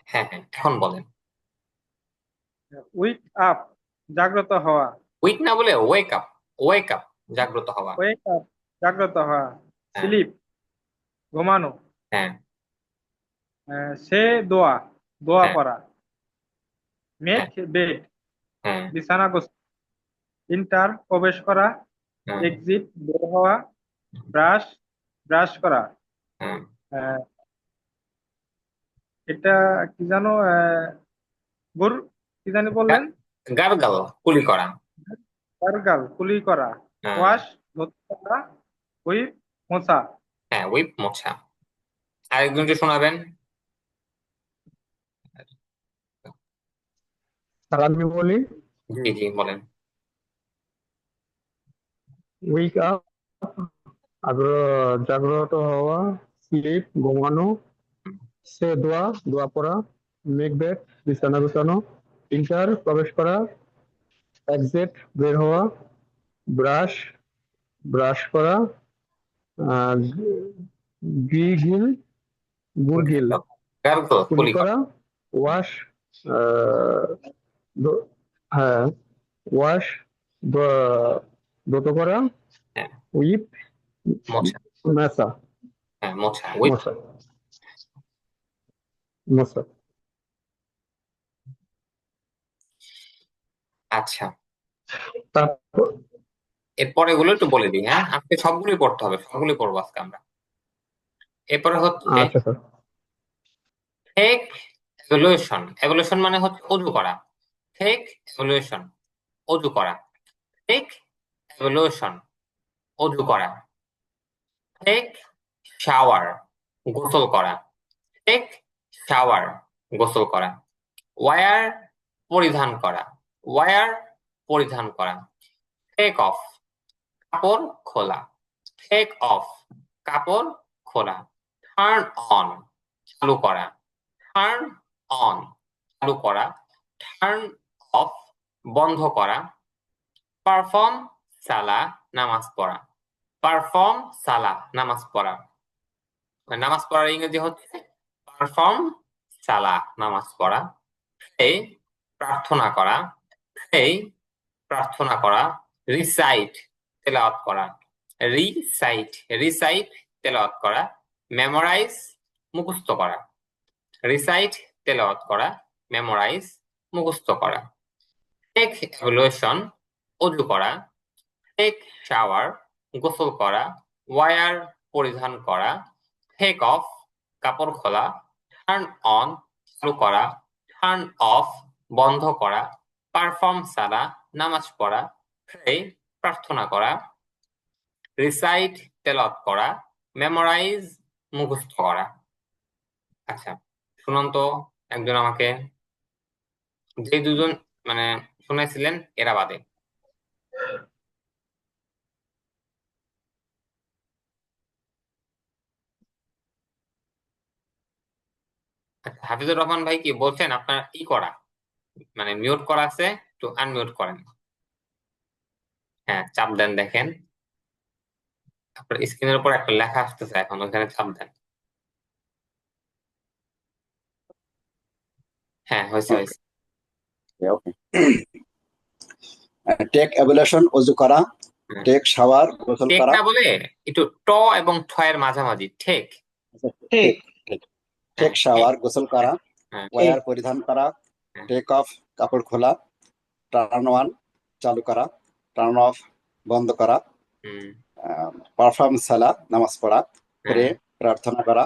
হ্যাঁ হ্যাঁ, এখন বলেন। উইক আপ, জাগ্রত হওয়া। উইক না বলে ওয়েক আপ। ওয়েক আপ, জাগ্রত হওয়া। ওয়েক আপ, জাগ্রত হওয়া। হ্যাঁ স্লিপ, ঘুমানো। হ্যাঁ সে দোয়া, দোয়া হ্যাঁ পড়া। মেক হ্যাঁ বেড, হ্যাঁ বিছানা গোছানো। ইন্টার, প্রবেশ করা। হ্যাঁ এক্সিট, বের হওয়া। ব্রাশ, ব্রাশ করা। হ্যাঁ। আহ, এটা কি জানো, গুর, কি জানি বললেন? গার্গল, কুলি করা। গার্গল, কুলি করা। হ্যাঁ ওয়াশ, ধুতে করা। হুইপ, মোছা। হ্যাঁ, উইপ মোছা। আরেকজনকে শোনাবেন। তাহলে আমি বলি, জি জি বলেন। উইক আপ, জাগ্রত হওয়া। স্লিপ, ঘুমানো। সে দোয়া, দোয়া পড়া। মেক বেড, বিছানা গোছানো। ইন্টার, প্রবেশ করা। এক্সিট, বের হওয়া। ব্রাশ, ব্রাশ করা। গিল, গুরগিল, গার্গল, কুলি কুলি করা। করা। ওয়াশ, হ্যাঁ, ওয়াশ, দ্রুত করা। হ্যাঁ, উইপ, মোছা। মেসা, হ্যাঁ, মোছা, উইপ। মশা, মশা। আচ্ছা, তারপর, এরপরে এগুলো একটু বলে দিই। হ্যাঁ, আজকে সবগুলোই পড়তে হবে, সবগুলোই পড়বো আজকে আমরা। এরপরে হচ্ছে আচ্ছা স্যার। Take evolution. এভলিউশন মানে হচ্ছে অজু করা। টেক এভলিউশন, অজু করা। টেক এভলিউশন, অজু করা। টেক শাওয়ার, গোসল করা। টেক শাওয়ার, গোসল করা। ওয়ার, পরিধান করা। ওয়ার, পরিধান করা। টেক অফ, কাপড় খোলা। টেক অফ, কাপড় খোলা। টার্ন অন, চালু করা। টার্ন অন, চালু করা। টার্ন অফ, বন্ধ করা। পারফর্ম সালা, নামাজ পড়া। পারফর্ম সালা, নামাজ পড়া। নামাজ পড়ার ইংরেজি হচ্ছে পারফর্ম সালা, নামাজ পড়া। প্রে, প্রার্থনা করা। প্রে, প্রার্থনা করা। রিসাইট, তেলাওয়াত করা। রিসাইট, রিসাইট, তেলাওয়াত করা। মেমোরাইজ, মুখস্থ করা। রিসাইট, তেলাওয়াত করা। মেমোরাইজ, মুখস্থ করা। টেক এভলিউশন, অজু করা। টেক শাওয়ার, গোসল করা। ওয়ার, পরিধান করা। টেক অফ, কাপড় খোলা। টার্ন অন, চালু করা। টার্ন অফ, বন্ধ করা। পারফর্ম সালা, নামাজ পড়া। প্রে, প্রার্থনা করা। রিসাইট, তেলাওয়াত করা। মেমোরাইজ, মুখস্থ করা। আচ্ছা, শুনুন তো একজন আমাকে, যে দুজন মানে শুনেছিলেন এরা বাদে। আচ্ছা, হাফিজুর রহমান ভাই কি বলছেন আপনার ই করা, মানে মিউট করা আছে, একটু আনমিউট করেন। হ্যাঁ, চাপ দেন, দেখেন আপনার স্ক্রিনের উপর একটা লেখা আসতেছে, এখন ওখানে চাপ দেন। হ্যাঁ, হয়েছে ওকে, হয়েছে। ওকে। টেক অ্যাবলেশন, অজু করা। হ্যাঁ, টেক শাওয়ার, গোসল টেক করা। না বলে একটু ট এবং ঠ এর মাঝামাঝি ঠেক। টেক, টেক, টেক হ্যাঁ ঠেক। শাওয়ার, গোসল করা। হ্যাঁ ওয়্যার, পরিধান করা। হ্যাঁ টেক অফ, কাপড় খোলা। টার্ন অন, চালু করা। টার্ন অফ, বন্ধ করা। হুম পারফর্ম সালা, নামাজ পড়া। প্রে, হ্যাঁ। প্রার্থনা করা।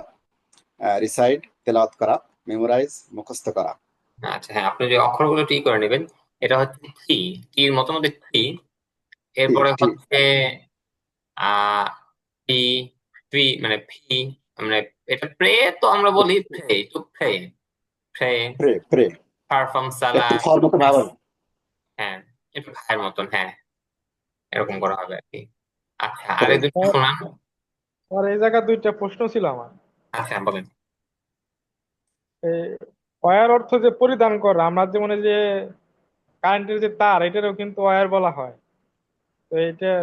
রিসাইড, তেলাওয়াত করা। মেমোরাইজ, মুখস্থ করা। আচ্ছা, হ্যাঁ, আপনি যে অক্ষরগুলো টি করে নেবেন, এটা হচ্ছে থ্রি, টির মতো মধ্যে থ্রি। ঠিক, এরপরে ঠিক। হচ্ছে আহ পি, ফি মানে ফি, মানে এটা প্রে, তো আমরা বলি pray, to pray. Pray, pray, pray. Perform সালা। একটু ফর মতো ভাবে। হ্যাঁ, একটু ভাইয়ের মতন, হ্যাঁ, এরকম করা হবে আর কি। আচ্ছা, আর প্রে। এই দুটো শোনান। আর এই জায়গায় দুইটা প্রশ্ন ছিল আমার। আচ্ছা বলেন। এই ওয়্যার অর্থ যে পরিধান করা, আমরা যেমন এই যে কারেন্টের যে তার, এটারও কিন্তু ওয়্যার বলা হয়। তো এটা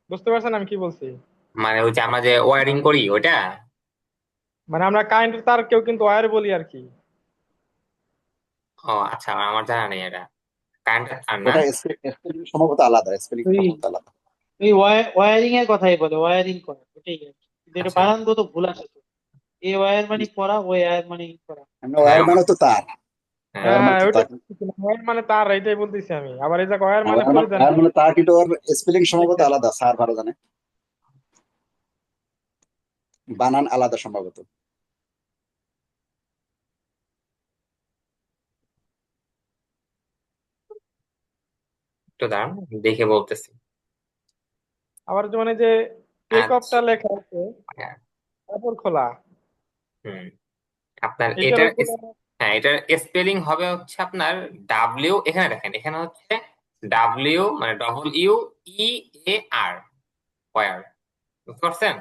বুঝতে পারছেন আমি কি বলছি? মানে ওই যে আমরা যে ওয়ারিং করি ওইটা। মানে আমরা কারেন্টের তার কেউ কিন্তু ওয়্যার বলি আর কি। ও আচ্ছা, আমার জানা নেই এটা। কারেন্টের তার না। ওটা স্পেলিং সম্ভবত আলাদা, স্পেলিং ওই সম্ভবত আলাদা। ওই ওয়ারিং এর কথাই বলে, ওয়ারিং করা ওটাই আর কি। কিন্তু এটা আচ্ছা, বানানগত ভুল আছে তো। এ ওয়্যার মানে করা, ওই ওয়্যার মানে করা। আমরা হ্যাঁ ওয়্যার মানে তো তার, হ্যাঁ হ্যাঁ ওয়্যার মানে হ্যাঁ, তো ওইটাই তার। বলতেছিলাম, ওয়্যার মানে তার, এইটাই বলতেছি আমি। আবার এই যে ওয়্যার মানে ওয়্যার মানে পরিধান ওয়্যার করা। মানে তার, কিন্তু ওর স্পেলিং সম্ভবত আলাদা, স্যার ভালো জানে, বানান আলাদা সম্ভবত। একটু দাঁড়ান, দেখে বলতেছি। আবার যেমন এই যে টেক অফটা আচ্ছা, লেখা আছে হ্যাঁ, কাপড় খোলা, হুম, আপনার এটারও কোনো হ্যাঁ, এটার স্পেলিং হবে হচ্ছে আপনার ডাব্লিউ, এখানে দেখেন, এখানে হচ্ছে ডাব্লিউ মানে WEAR, ওয়ার, বুঝতে পারছেন?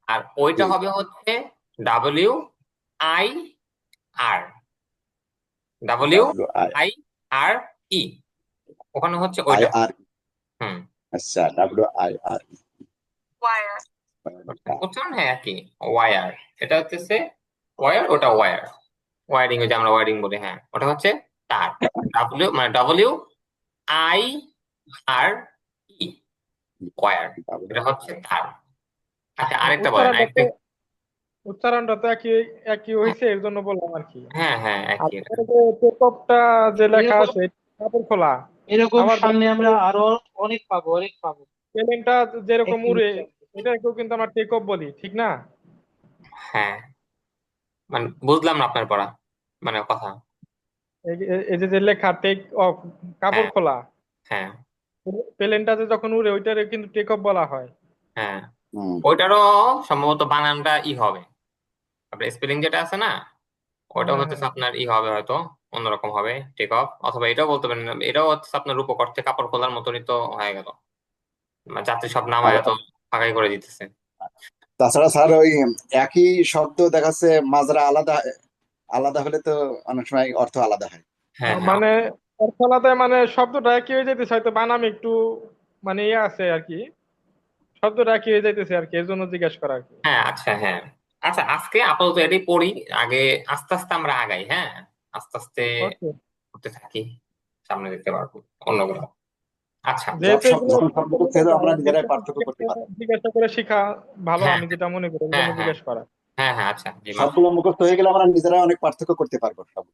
আর ওইটা জি, হবে হচ্ছে WIR, W W I I R E, ওখানে হচ্ছে আই ওইটা। আর হুম, আচ্ছা, ডাব্লিউ আই আর। বুঝছেন? হ্যাঁ, একই, ওয়ার। এটা হচ্ছে ওয়ার, ওটা ওয়ার, ওয়ারিং, ওই যে আমরা ওয়ারিং বলি, হ্যাঁ, ওটা হচ্ছে তার। ডাব্লিউ মানে WIR, ওয়ার, এটা হচ্ছে তার। আচ্ছা, মানে আরেকটা বলেন, আরেকটা। উচ্চারণটা তো একই একই হয়েছে, এর জন্য বললাম আর কি। হ্যাঁ হ্যাঁ, আর একই। পরে যে টেক অফটা যে লেখা এরকম আছে কাপড় খোলা, এরকম আবার সামনে আমরা আরো অনেক পাবো, অনেক পাবো। স্পেলিংটা যেরকম একই উড়ে, উচ্চারণ। এটাকেও কিন্তু আমরা টেক অফ বলি, ঠিক না? হ্যাঁ, মানে বুঝলাম না আপনার পড়া, মানে কথা। এই যে যে লেখা টেক অফ, কাপড় হ্যাঁ খোলা, হ্যাঁ প্লেনটা যে যখন উড়ে ওইটারে কিন্তু টেক অফ বলা হয়। হ্যাঁ, হুম, ওইটারও সম্ভবত বানানটা হবে, আপনার স্পেলিং যেটা আছে না, ওটা হ্যাঁ হচ্ছে হ্যাঁ আপনার হবে হয়তো অন্যরকম হবে, টেক অফ, অথবা এটাও বলতে পারেন, এটাও হচ্ছে আপনার রূপক অর্থে কাপড় খোলার মতনই তো হয়ে গেল, মানে যাত্রী সব নামায় আবার এত ফাঁকাই করে দিতেছে। তাছাড়া স্যার ওই একই শব্দ দেখাচ্ছে, মাজরা আলাদা আলাদা হলে তো অনেক সময় অর্থ আলাদা হয়। হ্যাঁ হ্যাঁ মানে অর্থ আলাদা, মানে শব্দটা কি হয়ে যাইতেছে, হয়তো বানাম একটু মানে ইয়ে আছে আর কি, শব্দটা কি হয়ে যাইতেছে আর কি, এর জন্য জিজ্ঞেস করা আর কি। হ্যাঁ, আচ্ছা, হ্যাঁ, আচ্ছা, আজকে আপাতত এটাই পড়ি, আগে আস্তে আস্তে আমরা আগাই, হ্যাঁ, আস্তে আস্তে ওকে, করতে থাকি, সামনে দেখতে পারবো অন্যগুলো। আচ্ছা, যেহেতু এগুলো যখন শব্দ শিখতে করতে হবে আমরা নিজেরাই পার্থক্য করতে জিজ্ঞাসা পারবো। জিজ্ঞাসা করে শিখা ভালো, হ্যাঁ আমি যেটা মনে করি, এর হ্যাঁ জন্য হ্যাঁ জিজ্ঞেস করা। হ্যাঁ হ্যাঁ, আচ্ছা, জি মামা। সবগুলো মুখস্থ হয়ে গেলে আমরা নিজেরাই অনেক পার্থক্য করতে পারবো সব,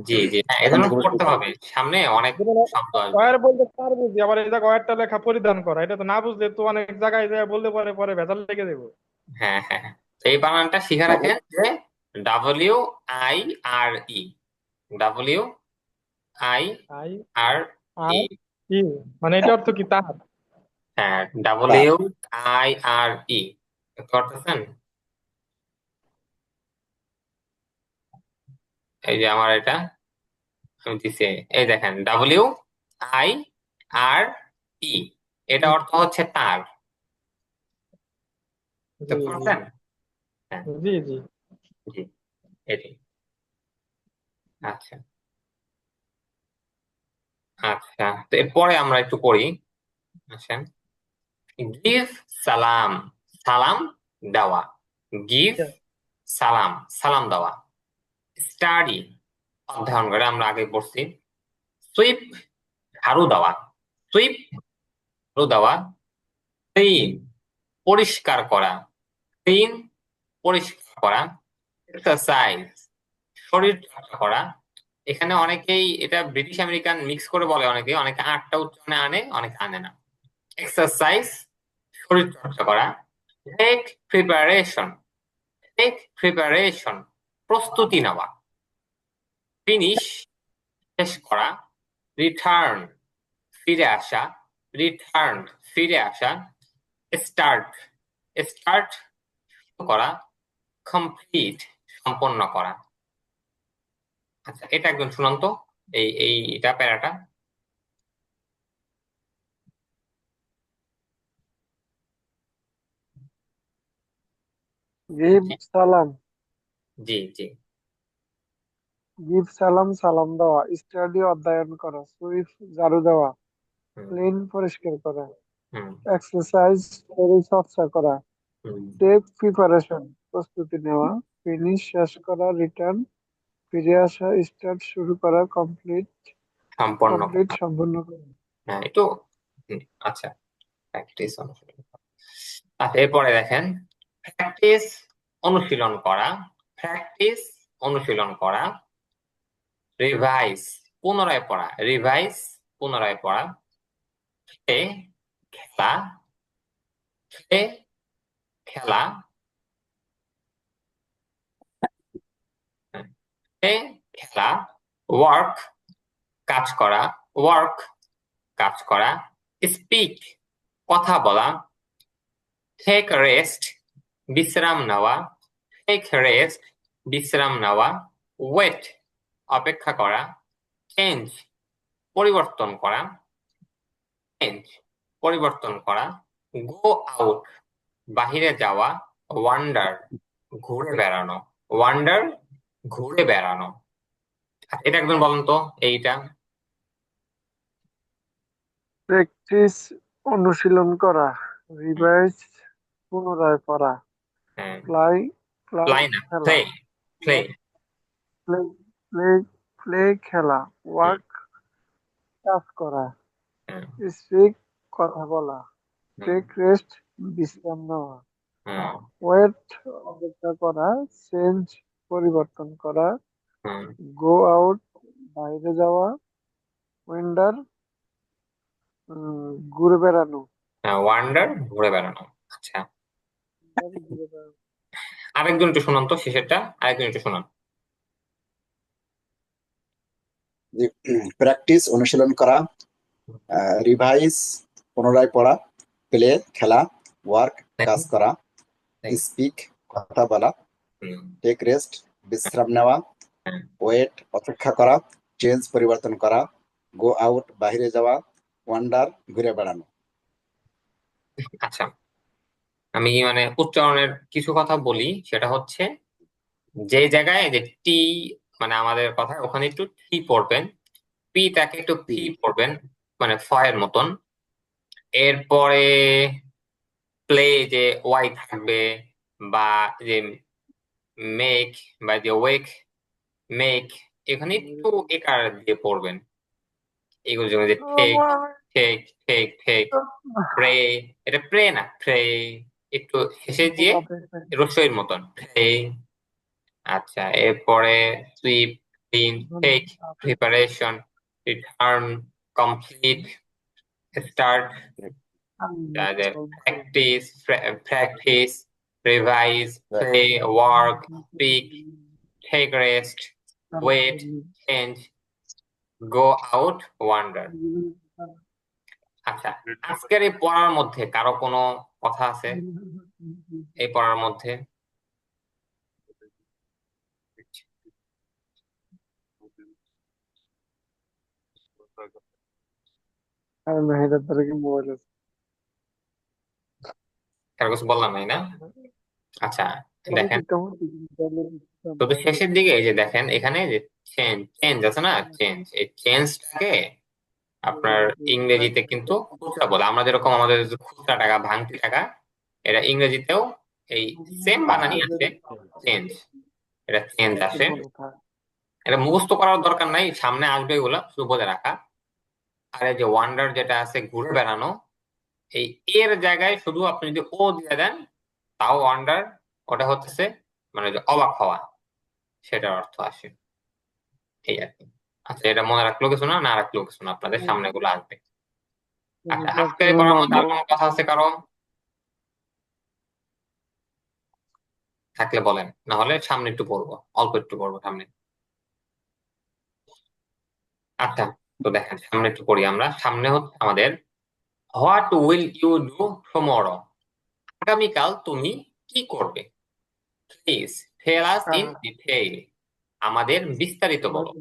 জি জি, হ্যাঁ, এই তখন জন্য দেখে বুঝতে পড়তে পারবো। হবে, সামনে অনেক যেমন শব্দ আসবে। ওয়্যার বলতে তার বুঝি, আবার এই জায়গায় ওয়্যারটা লেখা পরিধান করা, এটা তো না বুঝলে তো অনেক জায়গায় যায় বললে পরে পরে ভেজাল লেগে দেবো। হ্যাঁ হ্যাঁ হ্যাঁ। তো এই বানানটা শিখে না, রাখেন যে WIRE, আই WIRE। আর কি, মানে এটা অর্থ কি তার? হ্যাঁ, তার WIRE, বুঝতে পারতেছেন? এই যে আমার এটা আমি দিছি, এই দেখেন WIRE, এটা অর্থ হচ্ছে তার, জি বুঝতে জি পারছেন? হ্যাঁ, জি জি। জি, এটি। আচ্ছা আচ্ছা, তো এরপরে আমরা একটু পড়ি, আসেন। গিভ সালাম, সালাম দেওয়া, গিভ সালাম, সালাম দেওয়া। স্টাডি, অধ্যয়ন করে, আমরা আগে পড়ছি। সুইপ, ঝাড়ু দেওয়া, সুইপ, ঝাড়ু দেওয়া। ক্লিন, পরিষ্কার করা, ক্লিন, পরিষ্কার করা। এক্সারসাইজ, শরীর চর্চা করা। এখানে অনেকেই এটা ব্রিটিশ আমেরিকান মিক্স করে বলে, অনেকে অনেকে আটটা উচ্চারণে আনে, অনেকে আনে না। এক্সারসাইজ, শরীর চর্চা করা। টেক প্রিপারেশন, টেক প্রিপারেশন, প্রস্তুতি নেওয়া। ফিনিশ, শেষ করা। রিটার্ন, ফিরে আসা, রিটার্ন, ফিরে আসা। স্টার্ট, স্টার্ট, করা। কমপ্লিট, সম্পন্ন করা। আচ্ছা, এটা একদম শুনুন তো, এটা প্যারাটা। গিভ জি সালাম, জি জি। গিভ সালাম সালাম দেওয়া, স্টাডি অধ্যয়ন করা, সুইপ ঝাড়ু দেওয়া, হুম ক্লিন পরিষ্কার করা, হুম এক্সারসাইজ শরীর চর্চা করা, হুম টেক প্রিপারেশন প্রস্তুতি নেওয়া, ফিনিশ শেষ করা, রিটার্ন ফিরে আসা, স্টার্ট শুরু করা, কমপ্লিট সম্পন্ন কমপ্লিট করা। সম্পূর্ণ করা। হ্যাঁ একটু আচ্ছা প্র্যাকটিস অনুশীলন করা। আচ্ছা এরপরে দেখেন প্র্যাকটিস অনুশীলন করা, প্র্যাকটিস অনুশীলন করা, রিভাইজ পুনরায় পড়া, রিভাইজ পুনরায় পড়া, প্লে খেলা, প্লে খেলা, প্লে খেলা, ওয়ার্ক কাজ করা, ওয়ার্ক কাজ করা, স্পিক কথা বলা, টেক রেস্ট বিশ্রাম নেওয়া, টেক রেস্ট বিশ্রাম নেওয়া, ওয়েট অপেক্ষা করা, চেঞ্জ পরিবর্তন করা, চেঞ্জ পরিবর্তন করা, গো আউট বাহিরে যাওয়া, ওয়ান্ডার ঘুরে বেড়ানো, ওয়ান্ডার ঘুরে বেড়ানো। এটা একজন বলেন তো এইটা। প্র্যাকটিস অনুশীলন করা, রিভাইজ পুনরায় পড়া, হ্যাঁ প্লাই প্লাই প্লাই না খেলা, play, play play play play খেলা, ওয়ার্ক কাজ করা, স্পিক কথা বলা, টেক রেস্ট বিশ্রাম নেওয়া, ওয়েট অপেক্ষা করা, চেঞ্জ পরিবর্তন করা, গো আউট বাইরে যাওয়া, ওয়েন্ডার ঘুরে বেড়ানো, ওয়ান্ডার ঘুরে বেড়ানো। আচ্ছা ঘুরে বেড়ানো। আরেকজন একটু শোনান তো শেষেরটা, আরেকজন একটু শোনান। প্র্যাকটিস অনুশীলন করা, রিভাইজ পুনরায় পড়া, প্লে খেলা, ওয়ার্ক কাজ করা, স্পিক কথা বলা, টেক রেস্ট বিশ্রাম নেওয়া, ওয়েট অপেক্ষা করা, চেঞ্জ পরিবর্তন করা, গো আউট বাইরে যাওয়া, ওয়ান্ডার ঘুরে বেড়ানো। আচ্ছা আমি মানে উচ্চারণের কিছু কথা বলি, সেটা হচ্ছে যে জায়গায় যে টি মানে আমাদের কথা ওখানে একটু টি পড়বেন, পি টাকে একটু ফি পড়বেন মানে ফ এর মতন। এরপরে প্লে যে ওয়াই থাকবে, বা যে মেক বা যে ওয়েক মেক এখানে একটু একার দিয়ে পড়বেন। এগুলো যেমন যে take take take take, pray এটা প্রে না প্রে, একটু শেষে দিয়ে রসইর মতন প্রে। আচ্ছা এরপরে sweep, clean, take, preparation, return, complete, start, practice, practice, revise, play, work, speak, take rest, wait, change, go out, wonder. আচ্ছা আজকের এই পড়ার মধ্যে কারো কোনো কথা আছে এই পড়ার মধ্যে? আর মেহেরার দ্বারা কি মোবাইল আছে? কারো কিছু বললাম নাই না? আচ্ছা দেখেন তবে শেষের দিকে এই যে দেখেন এখানে যে চেঞ্জ চেঞ্জ আছে না, চেঞ্জ, এই চেঞ্জটাকে আপনার ইংরেজিতে কিন্তু খুচরা বলে। আমরা যেরকম আমাদের যে খুচরা টাকা ভাঙতি টাকা, এটা ইংরেজিতেও এই সেম বানানই আছে, চেঞ্জ, এটা চেঞ্জ আসে। এটা মুখস্থ করার দরকার নাই, সামনে আসবে এগুলা শুধু বলে রাখা। আর এই যে ওয়ান্ডার যেটা আছে ঘুরে বেড়ানো, এই এর জায়গায় শুধু আপনি যদি ও দিয়ে দেন তাও ওয়ান্ডার, ওটা হচ্ছে মানে যে অবাক হওয়া, সেটার অর্থ আসে এই আর কি। আচ্ছা এটা মনে রাখলেও কিছু না, না রাখলেও কিছু না, আপনাদের সামনে গুলো আসবে। আচ্ছা আজকের পড়ার মধ্যে আর কোনো কথা আছে কারো? থাকলে বলেন, না হলে সামনে একটু পড়বো, অল্প একটু পড়বো সামনে। আচ্ছা তো দেখেন সামনে একটু পড়ি আমরা। সামনে হচ্ছে আমাদের what will you do tomorrow, আগামীকাল তুমি কি করবে। Please tell us in detail, আমাদের বিস্তারিত বলো।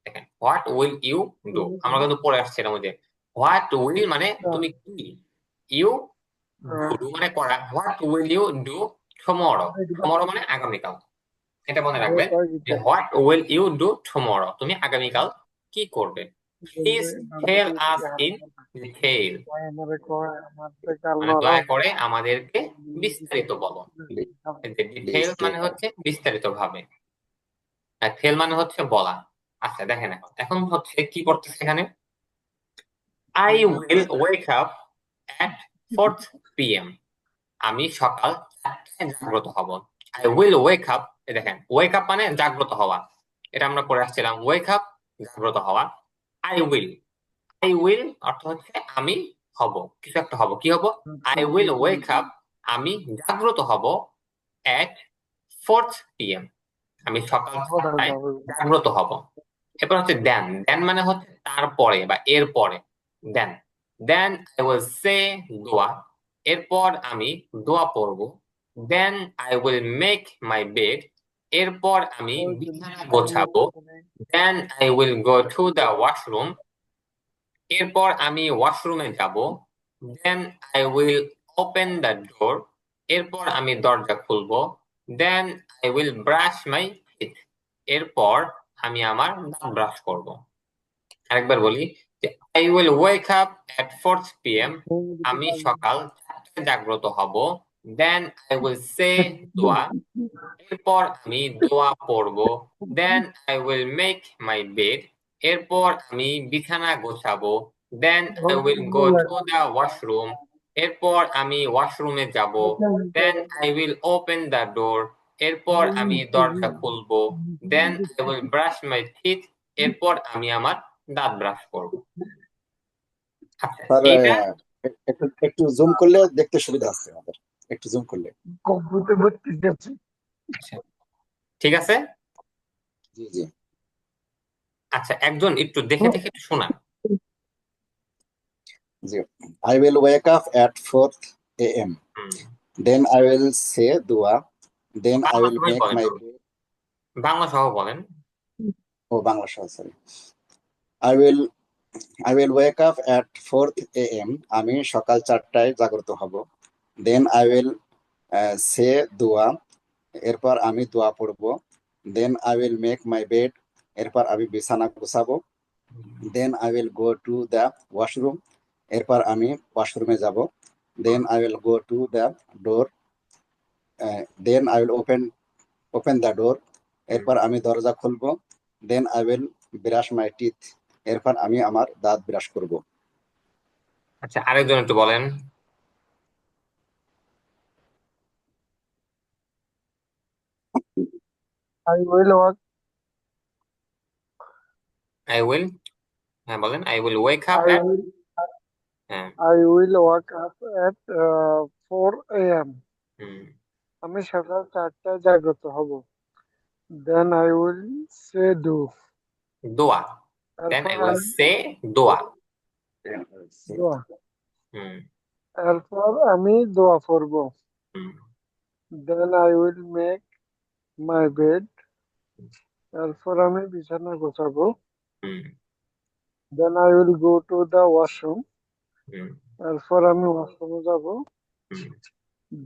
দেখেন হোয়াট উইল ইউ ডু, আমরা কিন্তু পড়ে আসছি এর মধ্যে। হোয়াট উইল মানে তুমি কি, ইউ ডু মানে করা, what will you do tomorrow, tomorrow মানে আগামীকাল। এটা মনে রাখবেন যে what will you do tomorrow, তুমি আগামীকাল কি করবে। Please tell us in detail. আমারে কয় আমার থেকে আর মানে দয়া করে আমাদেরকে বিস্তারিত বলো। ডিটেল Please মানে হচ্ছে বিস্তারিত ভাবে, আর টেল মানে হচ্ছে বলা। আচ্ছা দেখেন, এখন হচ্ছে কি করতেছে এখানে, I will wake up at 4 p.m. আমি সকাল 4টায় জাগ্রত হব। I will wake up, দেখেন ওয়েক আপ মানে জাগ্রত হওয়া, এটা আমরা পড়ে আসছিলাম। ওয়েক আপ জাগ্রত হওয়া। I will অর্থ হচ্ছে আমি হব, কিছু একটা হব। কি হব? I will wake up, আমি জাগ্রত হব at 4 p.m. আমি সকাল 4টায় জাগ্রত হব। এরপর হচ্ছে দেন মানে হচ্ছে তারপরে বা এর পরে। দেন আই উইল সে দোয়া, এরপর আমি দোয়া পড়ব। Then I will make my bed, এরপর আমি বিছানা গোছাবো। Then I will go to the washroom, এরপর আমি ওয়াশরুমে যাব। Then I will open the door, এরপর আমি দরজা খুলবো। Then I will brush my teeth, এরপর আমি আমার দাঁত ব্রাশ করব। আরেকবার বলি যে I will wake up at 4 p.m. আমি সকাল 4টায় জাগ্রত হব। দেন আই উইল সে দোয়া, এরপর আমি দোয়া পড়ব। Then I will make my bed, এরপর আমি বিছানা গোছাবো। Then I will go to the washroom, এরপর আমি ওয়াশরুমে যাব। Then I will open the door, এরপর আমি দরজা খুলবো। Then I will brush my teeth, এরপর আমি আমার দাঁত ব্রাশ করব। আচ্ছা স্যার এইটা একটু জুম করলে দেখতে সুবিধা আছে আমাদের, একটু জুম করলে। কম্পিউটার ভর্তি যাচ্ছে আচ্ছা, ঠিক আছে। জি জি। আচ্ছা একজন একটু দেখে দেখে একটু শোনান। জি, I will wake up at 4 a.m. Then I will say dua. Then I Bangla will সবাই make বলেন, my তো bed. বাংলা সহ বলেন। বাংলা সহ, sorry. I will wake up at 4 a.m. আমি সকাল 4টায় জাগ্রত হব। Then I will say dua. এরপর আমি দোয়া পড়ব। Then I will make my bed. এরপর আমি বিছানা গোছাবো। Then I will go to the washroom. এরপর আমি ওয়াশরুমে যাব। Then I will go to the door. Then I will open the door. এরপর আমি দরজা খুলবো। Then I will brush my teeth. এরপর আমি আমার দাঁত ব্রাশ করব। আচ্ছা আরেকজন একটু বলেন। I will work I will, হ্যাঁ বলেন। I will wake up I at, will হ্যাঁ I will wake up at 4 a.m. হুম, আমি সকাল 4টায় জাগ্রত হব। Then I will say do. দোয়া। দেন এরপর আই উইল আমি সে দোয়া। দোয়া হুম এরপর আমি দোয়া পড়ব। হুম Then I will make my bed. এরপর আমি বিছানা গোছাবো। হুম Then I will go to the washroom. হুম এরপর আমি ওয়াশরুমে যাব। হুম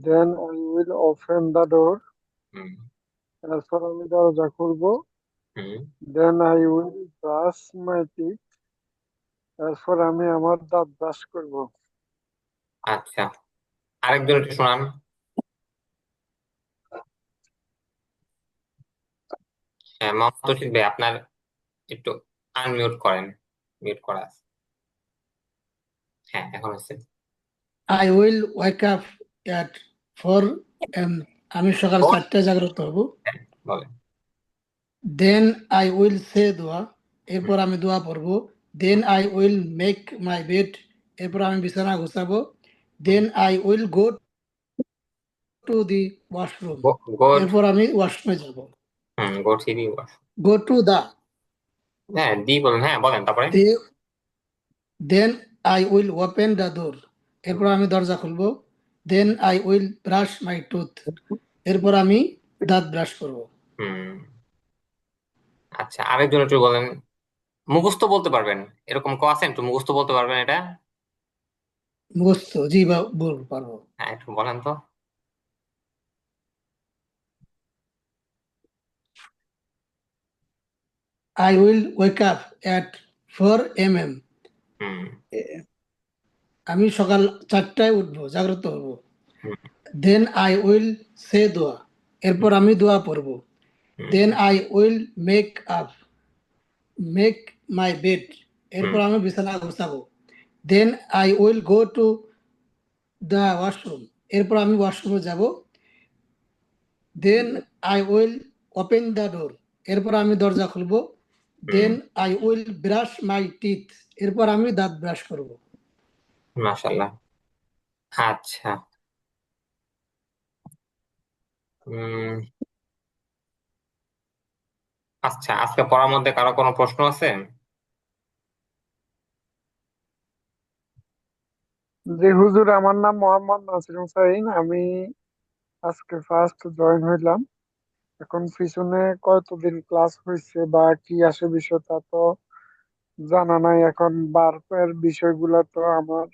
Then I will open the door. হুম এরপর আমি দরজা খুলবো। হুম। Then I will brush my teeth. এরপর আমি আমার দাঁত ব্রাশ করব। আচ্ছা আরেকজন একটু শোনান। হ্যাঁ মোহাম্মদ তৌফিক ভাই, আপনার একটু আনমিউট করেন, মিউট করা আছে। হ্যাঁ এখন হচ্ছে। I will wake up at 4 am. আমি সকাল 4টায় জাগ্রত হব। বলেন। Then I will say দোয়া, এরপর আমি দোয়া পড়ব। Then I will make my bed, এরপর আমি বিছানা গোছাবো। Then I will go to the washroom, এরপর আমি ওয়াশরুমে যাব। Go three wash. Go to the, হ্যাঁ দি বলেন, হ্যাঁ বলেন তারপরে। then I will open the door, এরপর আমি দরজা খুলবো। Then I will brush my tooth, এরপর আমি দাঁত ব্রাশ করব। হুম আচ্ছা আরেকজন একটু বলেন। মুখস্থ বলতে পারবেন এরকম কেউ আছেন? একটু মুখস্থ বলতে পারবেন এটা? মুখস্থ? জি বা বলতে পারবো। হ্যাঁ একটু বলেন তো। I will wake up at 4 AM হুম আমি সকাল 4টায় উঠবো, জাগ্রত হব। হুম দেন আই উইল সে দোয়া, এরপর আমি দোয়া পড়বো। Hmm then I will make my bed, hmm এরপর আমি বিছানা গোছাবো। Then I will go to the washroom, এরপর আমি ওয়াশরুমে যাব। Then I will open the door, এরপর আমি দরজা খুলবো। Then I will brush my teeth, এরপর আমি দাঁত ব্রাশ করব। মাশাআল্লাহ। আচ্ছা, উম আচ্ছা, আজকে পড়ার মধ্যে কারো কোনো প্রশ্ন আছে? যে হুজুর, আমার নাম মোহাম্মদ নাসির হুসাইন। আমি আজকে ফার্স্ট জয়েন হইলাম। এখন পিছনে কতদিন ক্লাস হয়েছে বা কি আসে বিষয় তা তো জানা নাই। এখন বার্পের বিষয়গুলো তো আমার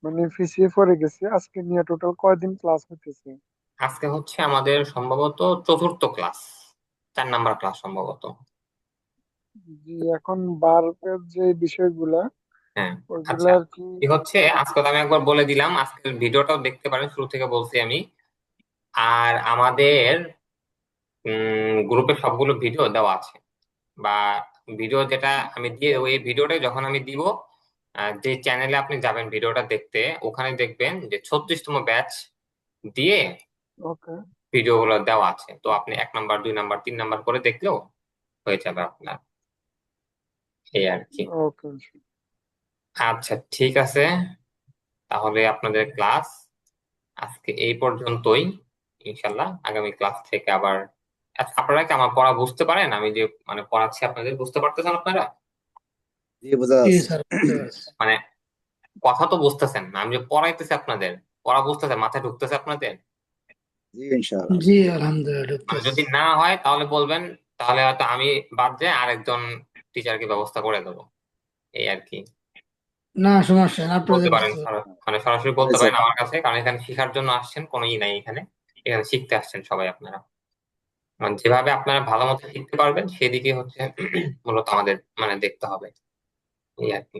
মানে পিছিয়ে পড়ে গেছে। আজকে নিয়ে টোটাল কয়দিন ক্লাস হইতেছে? আজকে হচ্ছে আমাদের সম্ভবত চতুর্থ ক্লাস, 4 নাম্বার ক্লাস সম্ভবত। জি, এখন বার্পের যে বিষয়গুলা হ্যাঁ, ওইগুলা আচ্ছা, আর কি। কি হচ্ছে আজকে তো আমি একবার বলে দিলাম, আজকের ভিডিওটাও দেখতে পারেন, শুরু থেকে বলছি আমি। আর আমাদের গ্রুপে সবগুলো ভিডিও দেওয়া আছে, বা ভিডিও যেটা আমি দিয়ে দেবো, এই ভিডিওটা যখন আমি দিব, যে চ্যানেলে আপনি যাবেন ভিডিওটা দেখতে, ওখানে দেখবেন যে 36তম ব্যাচ দিয়ে ওকে, ভিডিওগুলো দেওয়া আছে। তো আপনি 1 নাম্বার, 2 নাম্বার, 3 নাম্বার করে দেখলেও হয়ে যাবে আপনার, এই আর কি। ওকে। আচ্ছা, ঠিক আছে, তাহলে আপনাদের ক্লাস আজকে এই পর্যন্তই। ইনশাল্লাহ আগামী ক্লাস থেকে আবার। আচ্ছা, আপনারা কি আমার পড়া বুঝতে পারেন? আমি যে মানে পড়াচ্ছি, আপনাদের বুঝতে পারতেছেন আপনারা? জি, বোঝা জি যাচ্ছে। স্যার, বুঝতে পারছি। মানে কথা তো বুঝতেছেন না, আমি যে পড়াইতেছি আপনাদের, পড়া বুঝতেছে, মাথায় ঢুকতেছে আপনাদের? জি, ইনশাআল্লাহ। জি আলহামদুলিল্লাহ মানে ঢুকতেছে। যদি না হয় তাহলে বলবেন, তাহলে হয়তো আমি বাদ দিয়ে আরেকজন টিচারকে ব্যবস্থা করে দেবো, এই আর কি। না সমস্যা নেই, বলতে আপনাদের পারেন মানে সরাসরি বলতে আচ্ছা, পারেন আমার কাছে, কারণ এখানে শেখার জন্য আসছেন, কোনো ই নাই এখানে। এখানে শিখতে আসছেন সবাই আপনারা। মানে যেভাবে আপনারা ভালো মতো শিখতে পারবেন সেদিকে হচ্ছে মূলত আমাদের মানে দেখতে হবে, এই আর কি।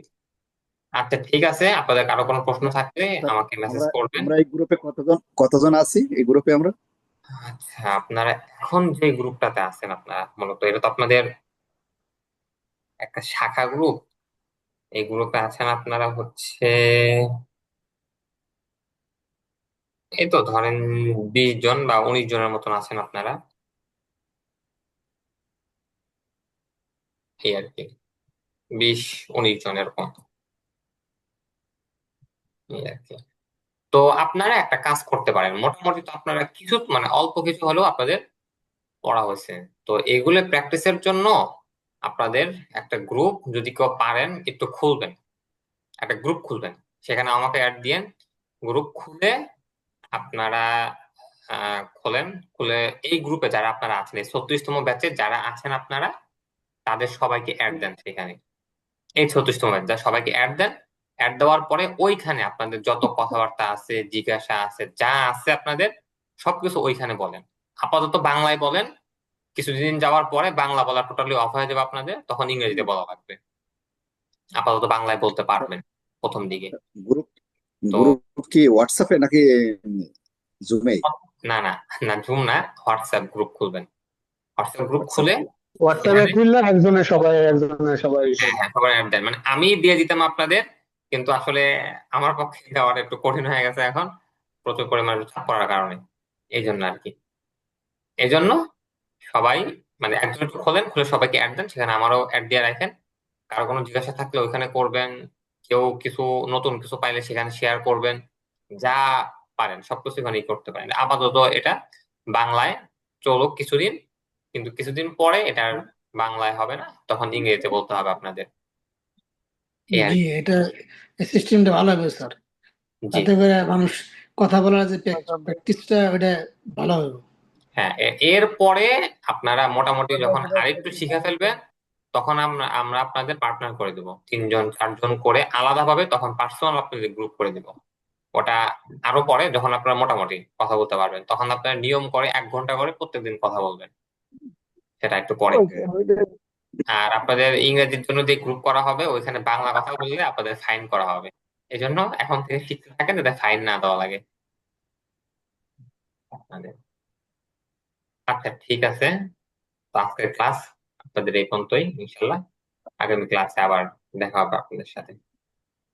আচ্ছা, ঠিক আছে, আপনাদের কারো কোনো প্রশ্ন থাকলে আমাকে মেসেজ আমরা করবেন। আমরা এই গ্রুপে কতজন আছি এই গ্রুপে আমরা? আচ্ছা, আপনারা এখন যে গ্রুপটাতে আছেন, আপনারা মূলত এটা তো আপনাদের একটা শাখা গ্রুপ। এই গ্রুপে আছেন আপনারা হচ্ছে, এই তো ধরেন 20 জন বা 19 জনের মতন আছেন আপনারা, এই আর কি। 20-19 জন এরকম, এই আর কি। তো আপনারা একটা কাজ করতে পারেন, মোটামুটি তো আপনারা কিছু মানে অল্প কিছু হলেও আপনাদের পড়া হয়েছে। তো এগুলো প্র্যাকটিসের জন্য আপনাদের একটা গ্রুপ যদি কেউ পারেন একটু খুলবেন, একটা গ্রুপ খুলবেন, সেখানে আমাকে অ্যাড দিয়েন। গ্রুপ খুলে আপনারা খোলেন, খুলে এই গ্রুপে যারা আপনারা আছেন, এই 36তম ব্যাচে যারা আছেন আপনারা, তাদের সবাইকে অ্যাড দেন সেখানে। এই 36তম ব্যাচ যা সবাইকে অ্যাড দেন। অ্যাড দেওয়ার পরে ওইখানে আপনাদের যত কথাবার্তা আছে, জিজ্ঞাসা আছে, যা আছে আপনাদের সবকিছু ওইখানে বলেন। আপাতত বাংলায় বলেন, কিছুদিন যাওয়ার পরে বাংলা বলা টোটালি অফ হয়ে যাবে আপনাদের, তখন ইংরেজিতে বলা লাগবে। আপাতত বাংলায় বলতে পারবেন প্রথম দিকে। গ্রুপ তো গ্রুপ কি হোয়াটসঅ্যাপে নাকি জুমে? না না, না জুম না, হোয়াটসঅ্যাপ গ্রুপ খুলবেন। হোয়াটসঅ্যাপ গ্রুপ হোয়াটসঅ্যাপ খুলে গ্রুপ। হোয়াটসঅ্যাপে এখানে, খুললে একজনের সবাই হ্যাঁ হ্যাঁ, সবার অ্যাড দেন। মানে আমি দিয়ে দিতাম আপনাদের, কিন্তু আসলে আমার পক্ষে দেওয়ার একটু কঠিন হয়ে গেছে এখন, প্রচুর পরিমাণে চাপ পড়ার কারণে, এই জন্য আর কি। এই জন্য সবাই মানে একজন একটু খোলেন, খুলে সবাইকে অ্যাড দেন, সেখানে আমারও অ্যাড দিয়ে রাখেন। কারো কোনো জিজ্ঞাসা থাকলে ওইখানে করবেন। কেউ কিছু নতুন কিছু পাইলে সেখানে শেয়ার করবেন। যা পারেন সবকিছু এখানেই করতে পারেন। আপাতত এটা বাংলায় চলুক কিছুদিন, কিন্তু কিছুদিন পরে এটা আর বাংলায় হবে না, তখন ইংরেজিতে বলতে হবে আপনাদের, এই আর জি, কি। এটা সিস্টেমটা ভালো হবে স্যার, জি, তাতে করে মানুষ কথা বলার যে আচ্ছা, প্র্যাকটিসটা ওটা ভালো হবে। হ্যাঁ, এর পরে আপনারা মোটামুটি যখন বেশিরভাগ আরেকটু শিখে ফেলবেন, তখন আমরা আমরা আপনাদের পার্টনার করে দেবো, 3 জন 4 জন করে আলাদাভাবে, তখন পার্সোনাল আপনাদের গ্রুপ করে দিব। ওটা আরো পরে যখন আপনারা মোটামুটি কথা বলতে পারবেন, তখন আপনারা নিয়ম করে 1 ঘন্টা করে প্রত্যেকদিন কথা বলবেন, সেটা একটু পরে। ওইটাই আর আপনাদের ইংরেজির জন্য যে গ্রুপ করা হবে ওইখানে বাংলা কথা বললে আপনাদের ফাইন করা হবে। এই জন্য এখন থেকে শিখতে থাকেন যাতে ফাইন না দেওয়া লাগে আপনাদের। আচ্ছা ঠিক আছে, তো আজকের ক্লাস আপনাদের এই পর্যন্তই। ইনশাল্লাহ আগামী ক্লাসে আবার দেখা হবে আপনাদের সাথে।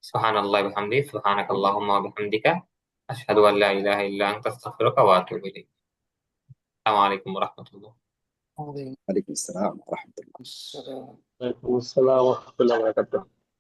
সুবহানাল্লাহি ওয়া বিহামদিহি, সুবহানাকাল্লাহুম্মা ওয়া বিহামদিকা, আশহাদু আল্লা ইলাহা ইল্লা আনতা, আস্তাগফিরুকা ওয়া আতুবু ইলাইক। আসসালামু আলাইকুম ওয়া রাহমাতুল্লাহ। ওয়ালাইকুম আসসালাম ওয়া রাহমাতুল্লাহ। السلام. ওয়ালাইকুম আসসালাম ওয়া রাহমাতুল্লাহি ওয়া বারাকাতুহু।